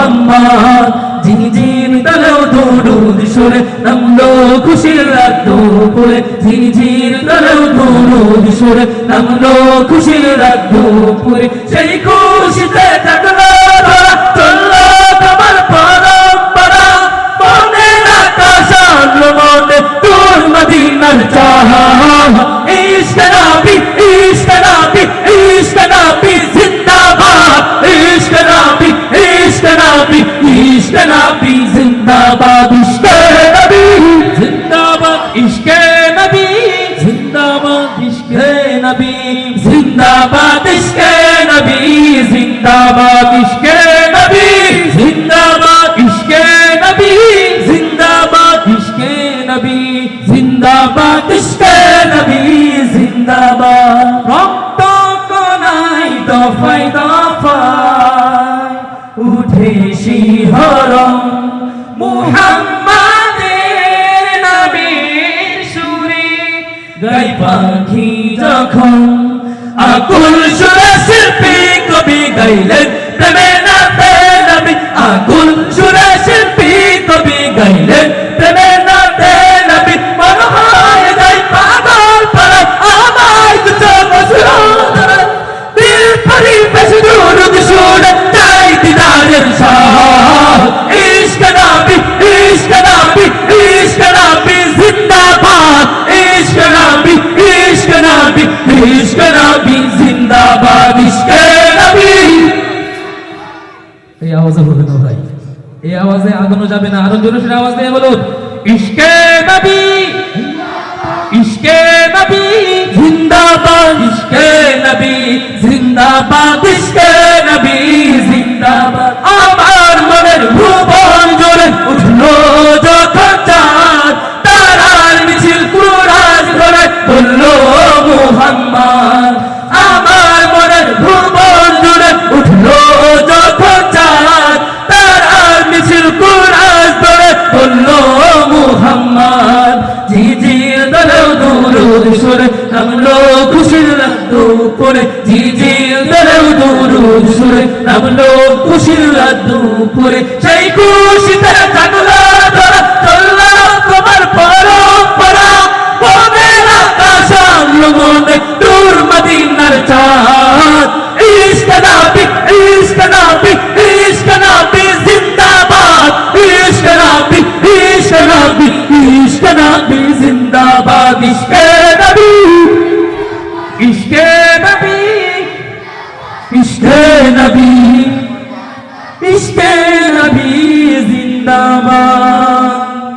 মুহাম্মদ ঝিঝির তালেও দরুদ সুরে নামলো খুশির রাত দুপুরে ঝিঝির তালেও দরুদ সুরে নামলো খুশির রাত দুপুরে সেই খুশিতে থাকলো চললো তোমার পরম্পরা মনের আকাশ আনলো মনে তোর মদিনার চাহা ইশক নবী ইশক নবী ইশক নবী জিন্দাবাদ ইশক নবী ইশক নবী ইশক নবী জিন্দাবাদ ইশক নবী জিন্দাবাদ ইশক নবী জিন্দাবাদ ইশক নবী জিন্দাবাদ ইশক নবী জিন্দাবাদ ইশক নবী জিন্দাবাদ ইশক নবী জিন্দাবাদ ইশক নবী জিন্দাবাদ ইশক নবী জিন্দাবাদ রক্ত কোনাই দফায় দফায় উঠে শিহরণ মুহাম্মাদের নবীর সুরে গাই পাখি যখন আকুল সুরে শিল্পী কবি গাইলেন প্রেমে নাতে নবী আকুল সুরে শিল্পী কবি গাইলেন প্রেমে নাতে নবী মন হয় যাই পাগল পারা আমায় তো মসরুর দিল পরিবেশ দুরুদ সুরে চাই দিদারের শাহ ইশক নবী ইশক নবী ইশক নবী জিন্দাবাদ ইশক নবী ইশক নবী ইশক নবী জিন্দাবাদ ইশক নবী এই আওয়াজে হবে না ভাই এই আওয়াজে আগানো যাবে না আরো জোরে আওয়াজ দিয়ে বলুন ইশক নবী ইশক নবী জিন্দাবাদ ইশক নবী জিন্দাবাদ ইশক নবী জিন্দাবাদ আমার মনের ভুবন জোরে উঠলো যখন চাঁদ তারার মিছিল কুরাজ ধরে বললো মুহাম্মদ আমার মনের ভুবন জোরে উঠলো যখন চাঁদ তারার মিছিল কুরাজ ধরে বললো মুহাম্মদ ঝিঝির দলেও দরুদ সুরে নামলো খুশির রাত দুপুরে ঝিঝির দলেও দরুদ সুরে নামলো খুশির রাত দুপুরে সেই খুশিতে থাকলো ধরা চললো তোমার পরম্পরা মনের আকাশ আনলো মনে তোর মদিনার চাঁদ ইশক নবী ইশক নবী ইশক নবী জিন্দাবাদ ইশক নবী ইশক নবী ইশক নবী জিন্দাবাদ ইশক নবী ইশক নবী ইশক নবী